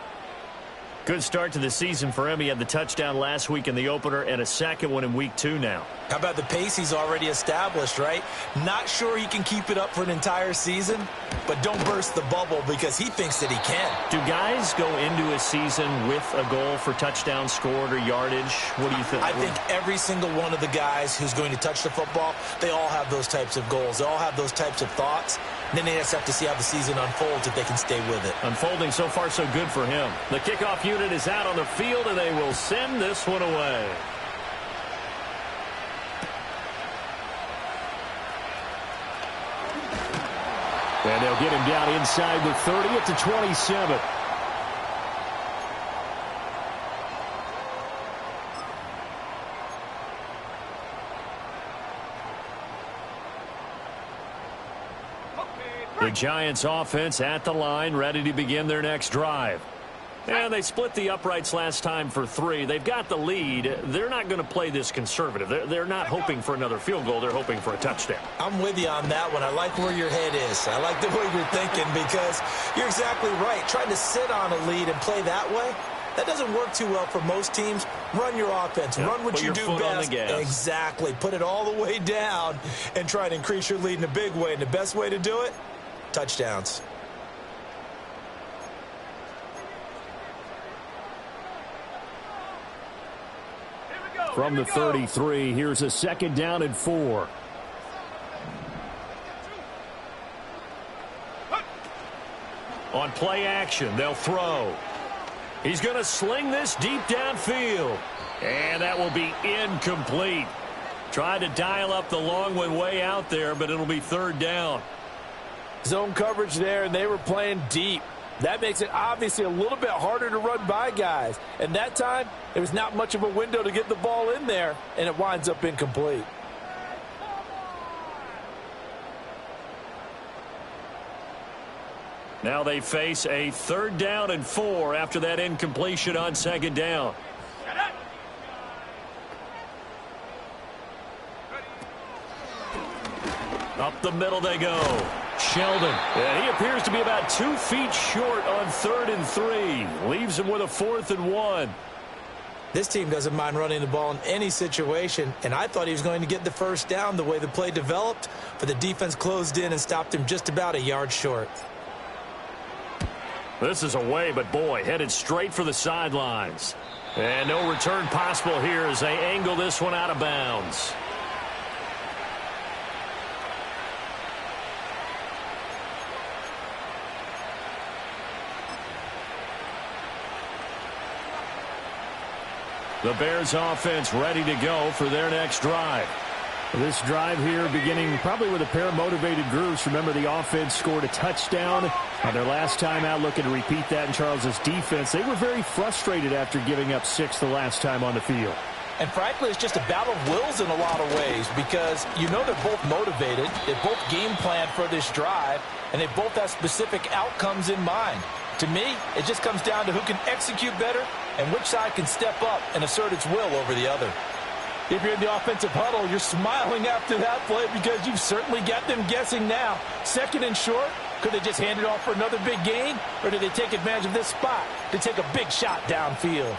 Good start to the season for him. He had the touchdown last week in the opener and a 2nd one in week 2 now. How about the pace he's already established, right? Not sure he can keep it up for an entire season, but don't burst the bubble because he thinks that he can. Do guys go into a season with a goal for touchdowns scored or yardage? What do you think? I think every single one of the guys who's going to touch the football, they all have those types of goals. They all have those types of thoughts. And then they just have to see how the season unfolds if they can stay with it. Unfolding so far so good for him. The kickoff unit is out on the field, and they will send this one away. And they'll get him down inside the 30 at the 27. The Giants offense at the line, ready to begin their next drive. And they split the uprights last time for 3. They've got the lead. They're not going to play this conservative. They're not hoping for another field goal. They're hoping for a touchdown. I'm with you on that one. I like where your head is. I like the way you're thinking because you're exactly right. Trying to sit on a lead and play that way, that doesn't work too well for most teams. Run your offense. Yep. Run what you do best. Exactly. Put it all the way down and try to increase your lead in a big way. And the best way to do it, touchdowns. From the 33, here's a 2nd down and 4. On play action, they'll throw. He's going to sling this deep downfield. And that will be incomplete. Tried to dial up the long one way out there, but it'll be 3rd down. Zone coverage there, and they were playing deep. That makes it obviously a little bit harder to run by guys. And that time, there was not much of a window to get the ball in there, and it winds up incomplete. Now they face a 3rd down and 4 after that incompletion on 2nd down. Up the middle they go. Sheldon. And he appears to be about 2 feet short on 3rd and 3. Leaves him with a 4th and 1. This team doesn't mind running the ball in any situation, and I thought he was going to get the first down the way the play developed, but the defense closed in and stopped him just about a yard short. This is away, but boy, headed straight for the sidelines. And no return possible here as they angle this one out of bounds. The Bears offense ready to go for their next drive. This drive here beginning probably with a pair of motivated groups. Remember, the offense scored a touchdown on their last time out, looking to repeat that in Charles's defense. They were very frustrated after giving up 6 the last time on the field. And frankly, it's just a battle of wills in a lot of ways because you know they're both motivated. They both game plan for this drive, and they both have specific outcomes in mind. To me, it just comes down to who can execute better and which side can step up and assert its will over the other. If you're in the offensive huddle, you're smiling after that play because you've certainly got them guessing now. 2nd and short, could they just hand it off for another big gain, or did they take advantage of this spot to take a big shot downfield?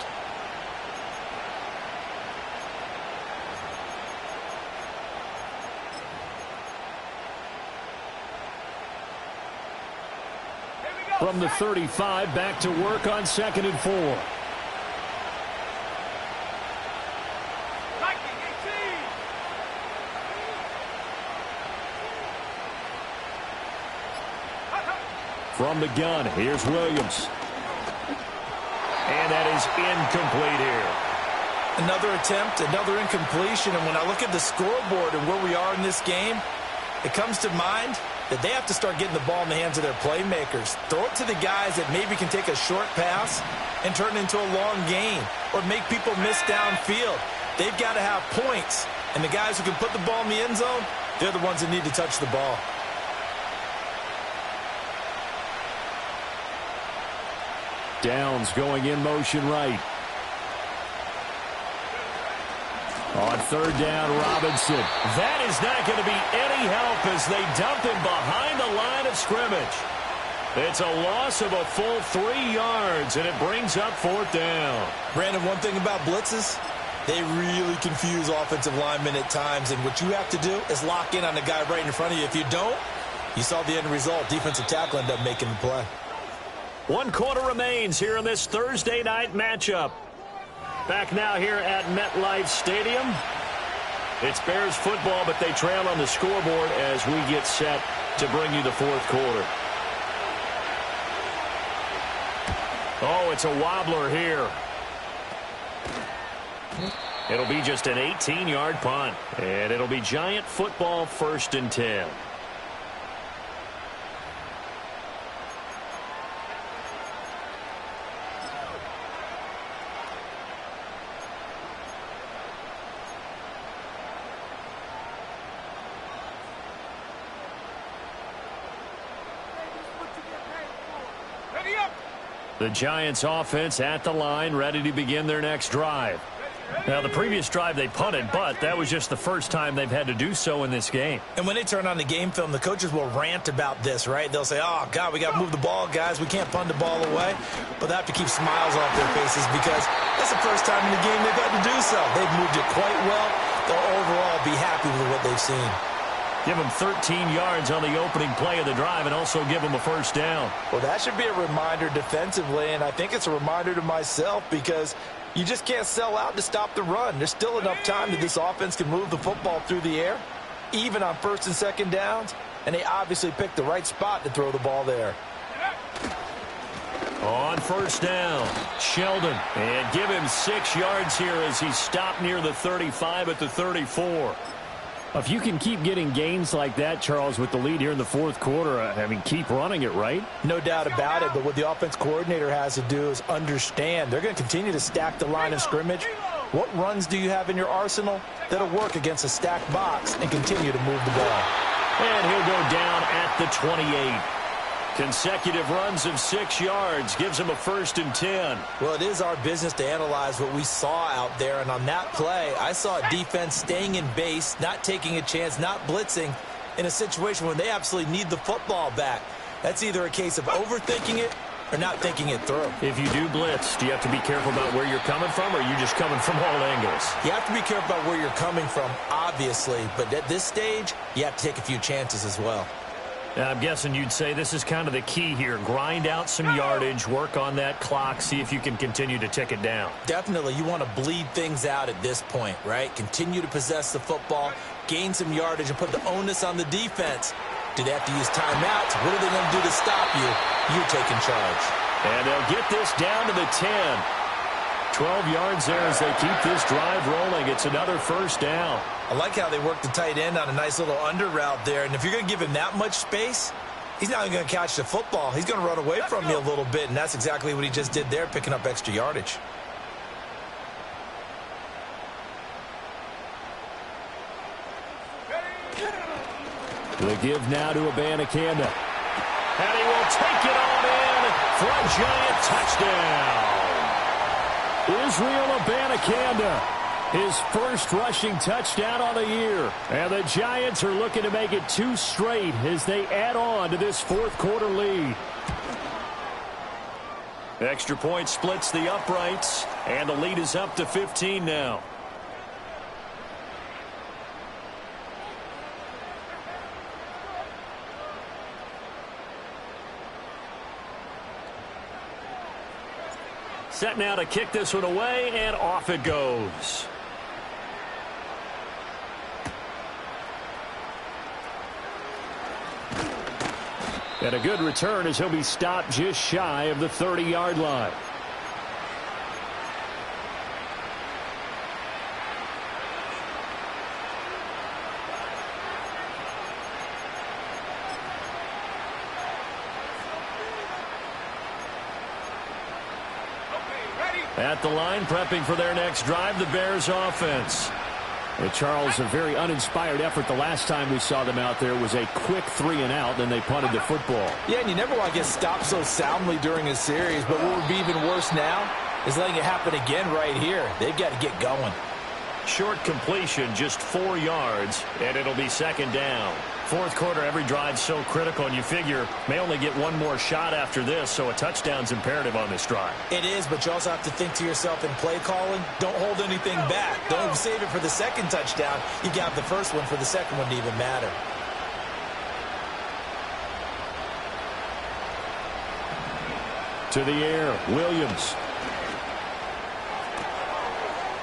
From the 35, back to work on 2nd and 4. From the gun, here's Williams. And that is incomplete here. Another attempt, another incompletion, and when I look at the scoreboard and where we are in this game, it comes to mind that they have to start getting the ball in the hands of their playmakers. Throw it to the guys that maybe can take a short pass and turn it into a long gain or make people miss downfield. They've got to have points, and the guys who can put the ball in the end zone, they're the ones that need to touch the ball. Downs going in motion right. On 3rd down, Robinson. That is not going to be any help as they dump him behind the line of scrimmage. It's a loss of a full 3 yards, and it brings up 4th down. Brandon, one thing about blitzes, they really confuse offensive linemen at times, and what you have to do is lock in on the guy right in front of you. If you don't, you saw the end result. Defensive tackle ended up making the play. 1 quarter remains here in this Thursday night matchup. Back now here at MetLife Stadium. It's Bears football, but they trail on the scoreboard as we get set to bring you the 4th quarter. Oh, it's a wobbler here. It'll be just an 18-yard punt, and it'll be Giant football 1st and 10. The Giants offense at the line, ready to begin their next drive. Now, the previous drive they punted, but that was just the first time they've had to do so in this game. And when they turn on the game film, the coaches will rant about this, right? They'll say, oh, God, we got to move the ball, guys. We can't punt the ball away. But they have to keep smiles off their faces because that's the first time in the game they've had to do so. They've moved it quite well. They'll overall be happy with what they've seen. Give them 13 yards on the opening play of the drive and also give them a 1st down. Well, that should be a reminder defensively, and I think it's a reminder to myself because you just can't sell out to stop the run. There's still enough time that this offense can move the football through the air, even on 1st and 2nd downs, and they obviously picked the right spot to throw the ball there. On 1st down, Sheldon, and give him 6 yards here as he stopped near the 35 at the 34. If you can keep getting gains like that, Charles, with the lead here in the 4th quarter, I mean, keep running it, right? No doubt about it, but what the offense coordinator has to do is understand they're going to continue to stack the line of scrimmage. What runs do you have in your arsenal that'll work against a stacked box and continue to move the ball? And he'll go down at the 28. Consecutive runs of 6 yards gives him a 1st and 10. Well, it is our business to analyze what we saw out there, and on that play, I saw a defense staying in base, not taking a chance, not blitzing, in a situation when they absolutely need the football back. That's either a case of overthinking it or not thinking it through. If you do blitz, do you have to be careful about where you're coming from, or are you just coming from all angles? You have to be careful about where you're coming from, obviously, but at this stage, you have to take a few chances as well. I'm guessing you'd say this is kind of the key here. Grind out some yardage, work on that clock, see if you can continue to tick it down. Definitely, you want to bleed things out at this point, right? Continue to possess the football, gain some yardage, and put the onus on the defense. Do they have to use timeouts? What are they going to do to stop you? You're taking charge. And they'll get this down to the 10. 12 yards there as they keep this drive rolling. It's another first down. I like how they work the tight end on a nice little under route there. And if you're going to give him that much space, he's not going to catch the football. He's going to run away from you a little bit, and that's exactly what he just did there, picking up extra yardage. The give now to Abanikanda. And he will take it on in for a giant touchdown. Israel Abanikanda, his first rushing touchdown on the year. And the Giants are looking to make it 2 straight as they add on to this fourth quarter lead. Extra point splits the uprights, and the lead is up to 15 now. Set now to kick this one away, and off it goes. And a good return as he'll be stopped just shy of the 30-yard line. At the line, prepping for their next drive, the Bears offense. Well, Charles, a very uninspired effort the last time we saw them out there was a quick 3-and-out, then they punted the football. Yeah, and you never want to get stopped so soundly during a series, but what would be even worse now is letting it happen again right here. They've got to get going. Short completion, just 4 yards, and it'll be second down. Fourth quarter, every drive's so critical, and you figure may only get one more shot after this, so a touchdown's imperative on this drive. It is, but you also have to think to yourself in play calling, don't hold anything back. Don't save it for the second touchdown. You got the first one for the second one to even matter. To the air, Williams.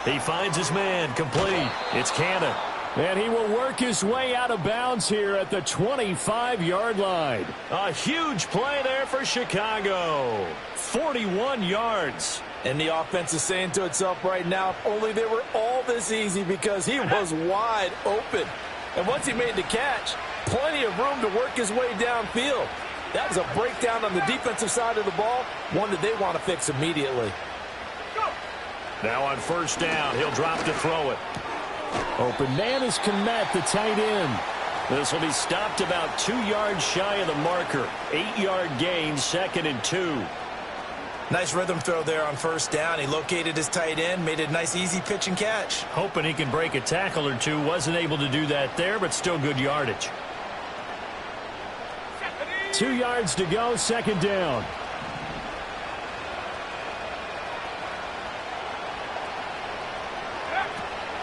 He finds his man, complete. It's Cannon. And he will work his way out of bounds here at the 25-yard line. A huge play there for Chicago. 41 yards. And the offense is saying to itself right now, if only they were all this easy, because he was wide open. And once he made the catch, plenty of room to work his way downfield. That was a breakdown on the defensive side of the ball, one that they want to fix immediately. Now on first down, he'll drop to throw it. Open man is Kmet, the tight end. This will be stopped about 2 yards shy of the marker. 8-yard gain, 2nd and 2. Nice rhythm throw there on first down. He located his tight end, made a nice easy pitch and catch. Hoping he can break a tackle or two. Wasn't able to do that there, but still good yardage. 2 yards to go, second down.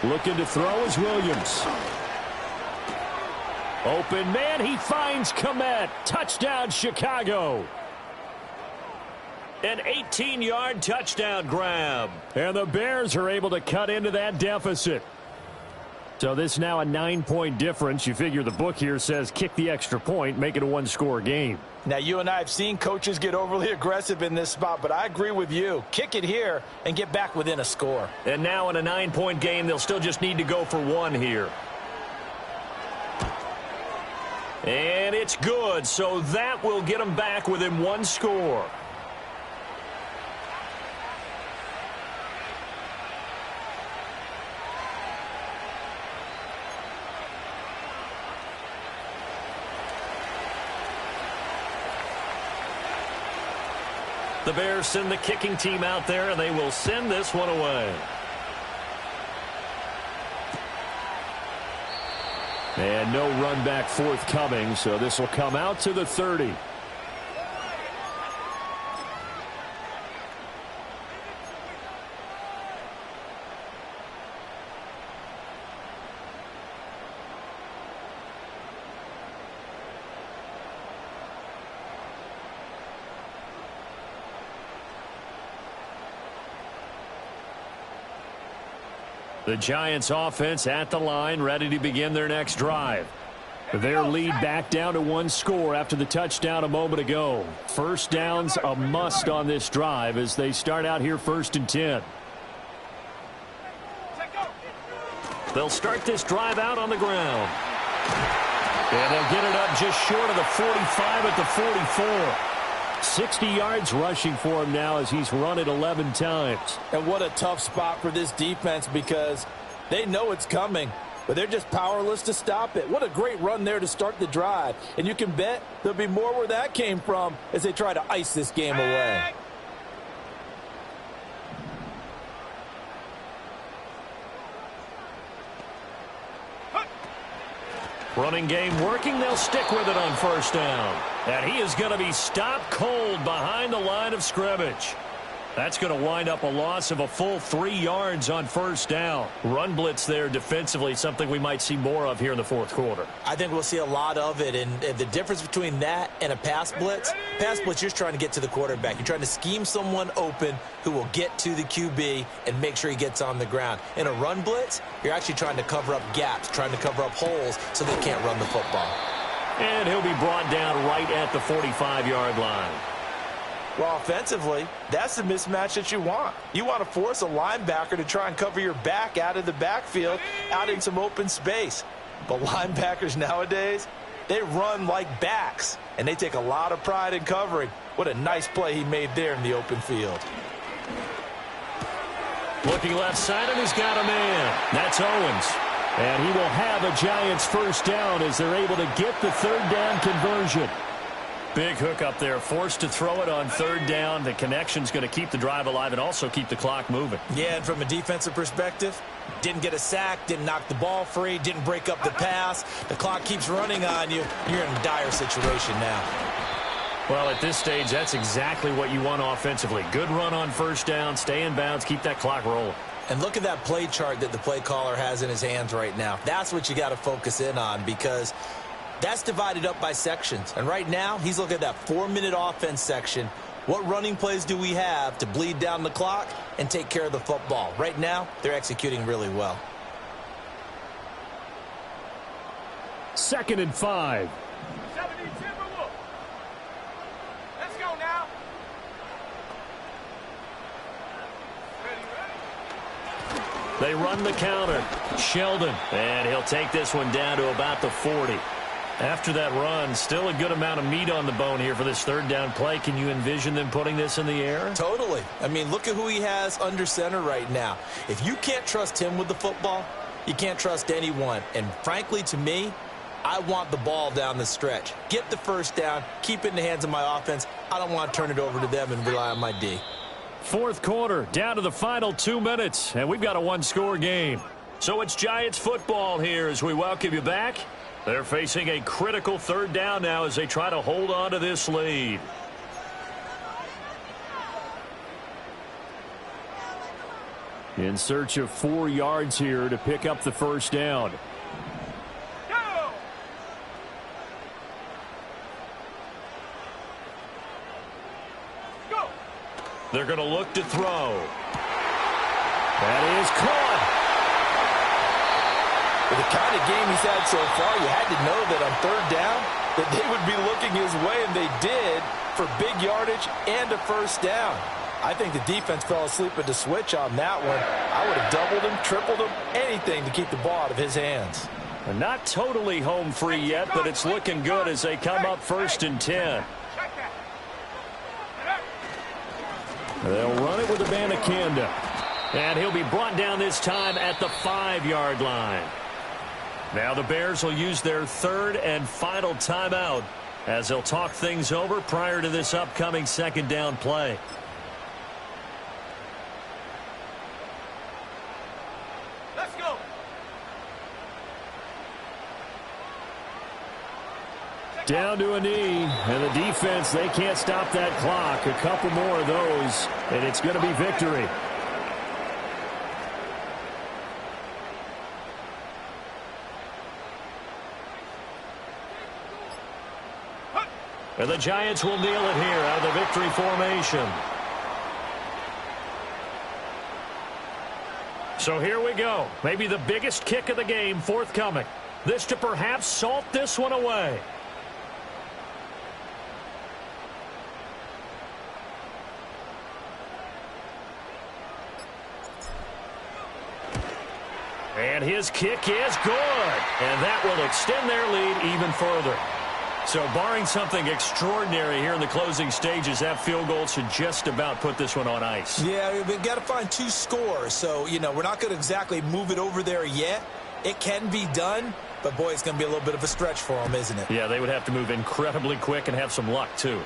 Looking to throw is Williams. Open man, he finds Kmet. Touchdown, Chicago. An 18-yard touchdown grab. And the Bears are able to cut into that deficit. So this is now a 9-point difference. You figure the book here says kick the extra point, make it a 1-score game. Now, you and I have seen coaches get overly aggressive in this spot, but I agree with you. Kick it here and get back within a score. And now in a 9-point game, they'll still just need to go for 1 here. And it's good, so that will get them back within 1 score. The Bears send the kicking team out there, and they will send this one away. And no run back forthcoming, so this will come out to the 30. The Giants offense at the line, ready to begin their next drive. Their lead back down to 1 score after the touchdown a moment ago. First down's a must on this drive as they start out here 1st and 10. They'll start this drive out on the ground. And they'll get it up just short of the 45 at the 44. 60 yards rushing for him now as he's run it 11 times. And what a tough spot for this defense because they know it's coming, but they're just powerless to stop it. What a great run there to start the drive. And you can bet there'll be more where that came from as they try to ice this game away. Running game working. They'll stick with it on 1st down. And he is going to be stopped cold behind the line of scrimmage. That's going to wind up a loss of a full 3 yards on 1st down. Run blitz there defensively, something we might see more of here in the 4th quarter. I think we'll see a lot of it, and the difference between that and a pass blitz, you're just trying to get to the quarterback. You're trying to scheme someone open who will get to the QB and make sure he gets on the ground. In a run blitz, you're actually trying to cover up gaps, trying to cover up holes so they can't run the football. And he'll be brought down right at the 45-yard line. Well, offensively, that's the mismatch that you want. You want to force a linebacker to try and cover your back out of the backfield, out in some open space. But linebackers nowadays, they run like backs, and they take a lot of pride in covering. What a nice play he made there in the open field. Looking left side, and he's got a man. That's Owens. And he will have a Giants 1st down as they're able to get the 3rd down conversion. Big hook up there, forced to throw it on 3rd down. The connection's going to keep the drive alive and also keep the clock moving. Yeah, and from a defensive perspective, didn't get a sack, didn't knock the ball free, didn't break up the pass. The clock keeps running on you. You're in a dire situation now. Well, at this stage, that's exactly what you want offensively. Good run on 1st down, stay in bounds, keep that clock rolling. And look at that play chart that the play caller has in his hands right now. That's what you got to focus in on because that's divided up by sections. And right now, he's looking at that 4-minute offense section. What running plays do we have to bleed down the clock and take care of the football? Right now, they're executing really well. 2nd and 5. Let's go now. They run the counter. Sheldon. And he'll take this one down to about the 40. After that run, still a good amount of meat on the bone here for this 3rd down play. Can you envision them putting this in the air? Totally. I mean, look at who he has under center right now. If you can't trust him with the football, you can't trust anyone. And frankly, to me, I want the ball down the stretch. Get the 1st down, keep it in the hands of my offense. I don't want to turn it over to them and rely on my D. 4th quarter, down to the final 2 minutes, and we've got a 1-score game. So it's Giants football here as we welcome you back. They're facing a critical 3rd down now as they try to hold on to this lead. In search of 4 yards here to pick up the 1st down. They're going to look to throw. That is caught. With the kind of game he's had so far, you had to know that on 3rd down that they would be looking his way, and they did for big yardage and a 1st down. I think the defense fell asleep at the switch on that one. I would have doubled him, tripled him, anything to keep the ball out of his hands. They're not totally home free yet, but it's looking good as they come up 1st and 10. They'll run it with Abanikanda. And he'll be brought down this time at the 5-yard line. Now the Bears will use their 3rd and final timeout as they'll talk things over prior to this upcoming 2nd down play. Let's go. Down to a knee, and the defense, they can't stop that clock. A couple more of those, and it's going to be victory. And the Giants will kneel it here out of the victory formation. So here we go. Maybe the biggest kick of the game forthcoming. This to perhaps salt this one away. And his kick is good. And that will extend their lead even further. So barring something extraordinary here in the closing stages, that field goal should just about put this one on ice. Yeah, we've got to find 2 scores. So, you know, we're not going to exactly move it over there yet. It can be done, but, boy, it's going to be a little bit of a stretch for them, isn't it? Yeah, they would have to move incredibly quick and have some luck, too.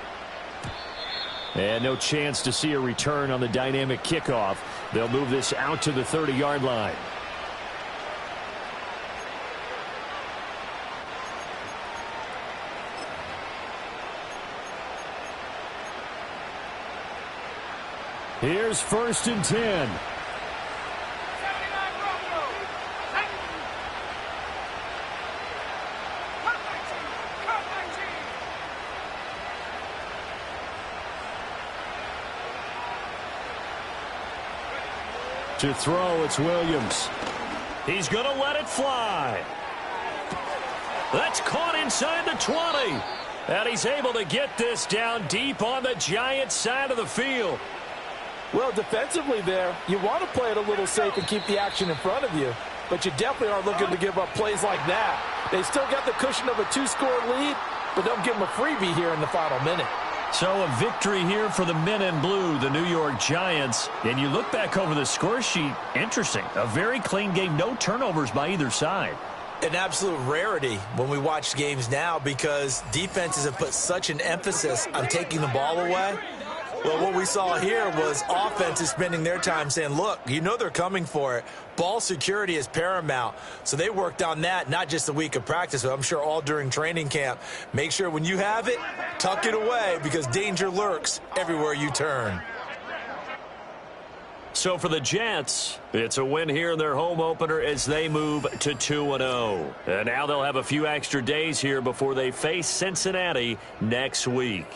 And no chance to see a return on the dynamic kickoff. They'll move this out to the 30-yard line. Here's 1st and 10. To throw, it's Williams. He's going to let it fly. That's caught inside the 20. And he's able to get this down deep on the Giants side of the field. Well, defensively there, you want to play it a little safe and keep the action in front of you, but you definitely aren't looking to give up plays like that. They still got the cushion of a 2-score lead, but don't give them a freebie here in the final minute. So a victory here for the men in blue, the New York Giants. And you look back over the score sheet, interesting. A very clean game, no turnovers by either side. An absolute rarity when we watch games now because defenses have put such an emphasis on taking the ball away. Well, what we saw here was offenses spending their time saying, look, you know they're coming for it. Ball security is paramount. So they worked on that, not just a week of practice, but I'm sure all during training camp. Make sure when you have it, tuck it away because danger lurks everywhere you turn. So for the Jets, it's a win here in their home opener as they move to 2-0. And now they'll have a few extra days here before they face Cincinnati next week.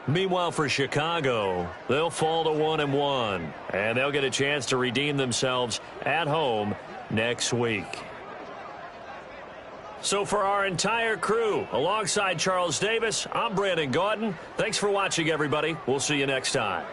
Meanwhile, for Chicago, they'll fall to 1-1, and they'll get a chance to redeem themselves at home next week. So for our entire crew, alongside Charles Davis, I'm Brandon Gaudin. Thanks for watching, everybody. We'll see you next time.